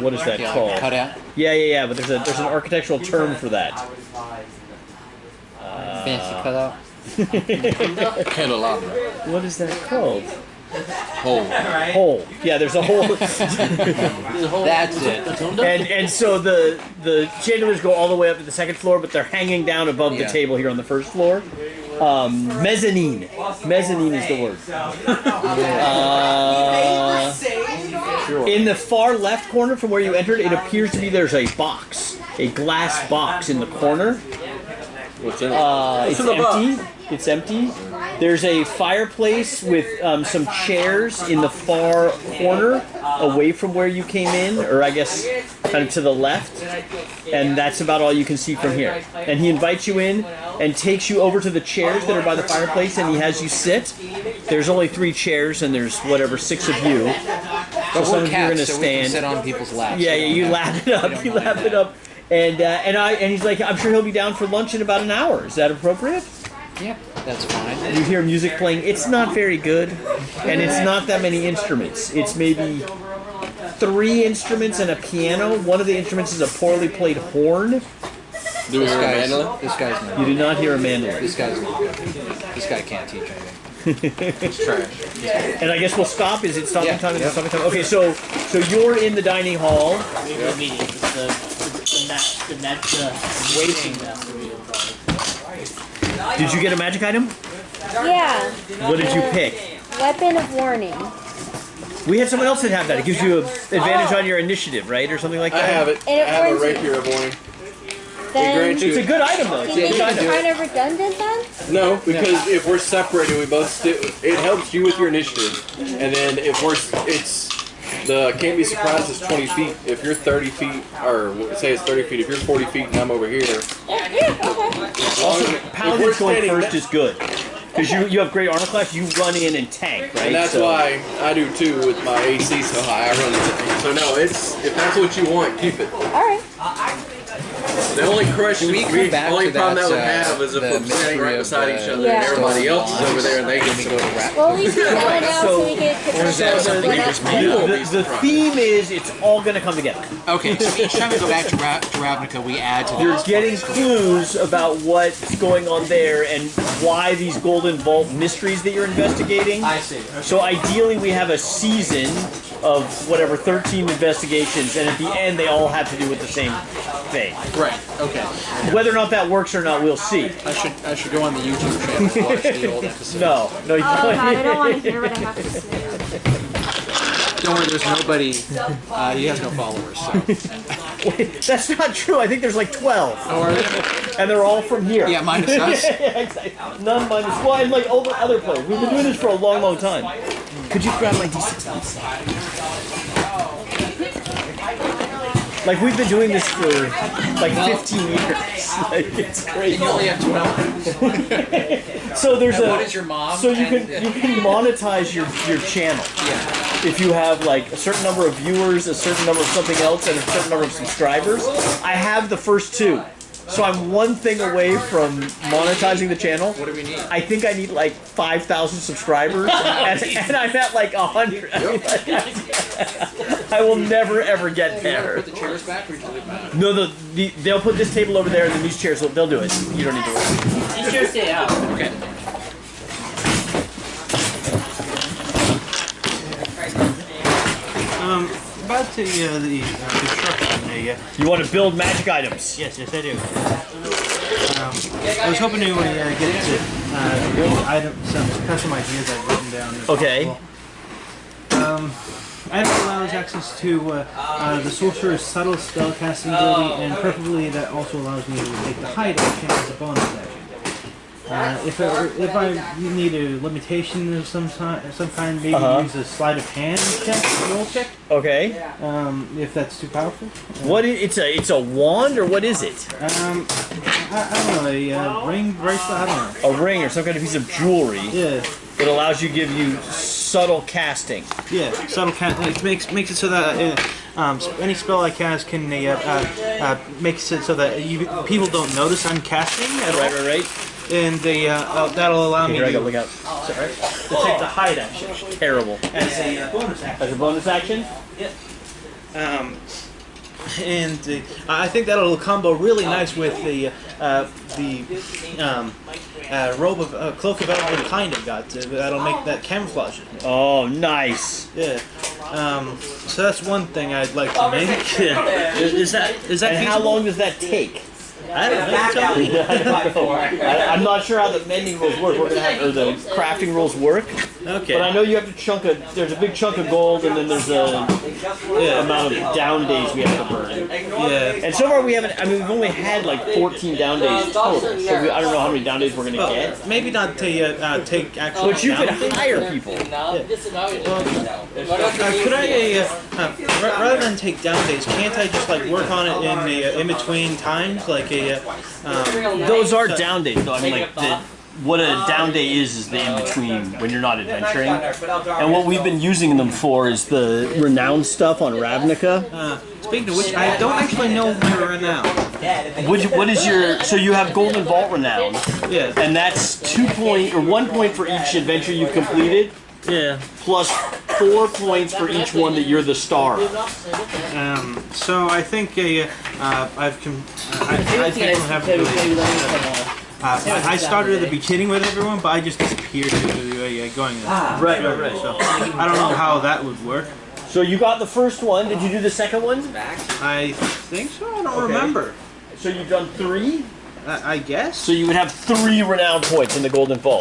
what is that called? Cutout. Yeah. But there's an architectural term for that. Fancy cutout. Candelabra. What is that called? Hole. Hole. Yeah, there's a hole. That's it. And so the chandeliers go all the way up to the 2nd floor, but they're hanging down above the table here on the 1st floor. Mezzanine. Mezzanine is the word. In the far left corner from where you entered, it appears to be there's a box, a glass box in the corner. What's in it? It's empty. It's empty. There's a fireplace with some chairs in the far corner, away from where you came in, or I guess kind of to the left. And that's about all you can see from here. And he invites you in and takes you over to the chairs that are by the fireplace, and he has you sit. There's only 3 chairs, and there's whatever 6 of you. So some of you are going to so we can sit stand. on people's laps. Yeah, you lap it up. You lap it up. And he's like, I'm sure he'll be down for lunch in about an hour. Is that appropriate? Yeah, that's fine. You hear music playing. It's not very good, and it's not that many instruments. It's maybe 3 instruments and a piano. One of the instruments is a poorly played horn. Do we hear a mandolin? This guy's no You good. do not hear a mandolin. This guy's no good. This guy can't teach anything. It's trash. And I guess we'll stop. Is it stopping Yeah, time? Is it yeah. stopping time? Okay, so you're in the dining hall. We have a meeting. The waiting master meeting. Did you get a magic item? Yeah. What did you pick? Weapon of warning. We had someone else that had that. It gives you an advantage on your initiative, right, or something like I that. have it. I And it have a warns you. rapier of warning. Then It's a good item though. It's do a you good think it's item. kind of redundant then? No, because if we're separated, we both it helps you with your initiative. And then if the can't be surprised is 20 feet. If you're 30 feet, or say it's 30 feet, if you're 40 feet and I'm over here. Also, Paladin's going first is good. Because you have great armor class, you run in and tank, right? And that's why I do too with my AC so high. I run it. So no, if that's what you want, keep it. Alright. The only question, Can we come back only to problem that, that would have is if the we're standing right mystery of beside the- each other Yeah. and everybody else is over there and they Can get we to go to rap? Well, at least we know now So- so we can is that something you just made up? The theme is it's all going to come together. Okay, so each time we go back to Ravnica, we add to You're this. getting clues about what's going on there and why these Golden Vault mysteries that you're investigating. I see. Okay. So ideally we have a season of whatever 13 investigations, and at the end they all have to do with the same thing. Right. Okay. Whether or not that works or not, we'll see. I should go on the YouTube channel to watch the old episode. No, you Oh don't. god, I don't want to hear what I have to say. Don't worry, there's nobody. He has no followers. So. Wait, that's not true. I think there's like 12. Oh, are they? And they're all from here. Yeah, minus us. Yeah, exactly. None minus. Well, and like all the other players. We've been doing this for a long, long time. Could you grab my D6? Like we've been doing this for like 15 years. Like it's crazy. You only have 12. So there's And a. what is your mom? So you can monetize your channel. Yeah. If you have like a certain number of viewers, a certain number of something else, and a certain number of subscribers. I have the first two. So I'm one thing away from monetizing the channel. What do we need? I think I need like 5,000 subscribers, and I'm at like 100. I will never ever get Do you want to there. put the chairs back or do you leave them out? No, they'll put this table over there, and then these chairs, they'll do it. You don't need to worry. These chairs stay out. Okay. About the construction. You want to build magic items. Yes, I do. I was hoping to get into build some custom ideas I've written down. Okay. Item allows access to the sorcerer's subtle spell casting ability, and preferably that also allows me to take the hide action as a bonus action. If I need a limitation of some kind, maybe use a sleight of hand roll check. Okay. If that's too powerful. What is it's a wand or what is it? I don't know, a ring, bracelet, I don't know. A ring or some kind of piece of jewelry Yeah. that allows you to give you subtle casting. Yeah, subtle cast. It makes it so that any spell I cast can make it so that people don't notice I'm casting at all. Right. And that'll allow me Here, to look out. take the hide action Terrible. as a bonus action. As a bonus action? And I think that'll combo really nice with the robe of cloak of elven kind I've got. That'll make that camouflage. Oh, nice. Yeah. So that's one thing I'd like to make. Yeah. Is that And feasible? how long does that take? I don't know. I'm not sure how the mending rules work. We're gonna have, or the crafting rules work. Okay. But I know you have to there's a big chunk of gold, and then there's a amount of down days we have to burn. Yeah. And so far we haven't. I mean, we've only had like 14 down days total. So I don't know how many down days we're gonna get. Maybe not to take actual. But you could down. hire people. Could I, rather than take down days, can't I just like work on it in between times, like a? Those are down days, though. I mean, like what a down day is the in between when you're not adventuring. And what we've been using them for is the renowned stuff on Ravnica. Speaking of which, I don't actually know where we're now. What is your? So you have Golden Vault renown, Yeah. and that's 2 point or 1 point for each adventure you've completed, Yeah. plus 4 points for each one that you're the star. So I think I think I'll have to. I started at the beginning with everyone, but I just disappeared to going. Right. So I don't know how that would work. So you got the first one. Did you do the second one? I think so. I don't remember. So you've done 3. I guess. So you would have 3 renown points in the Golden Vault.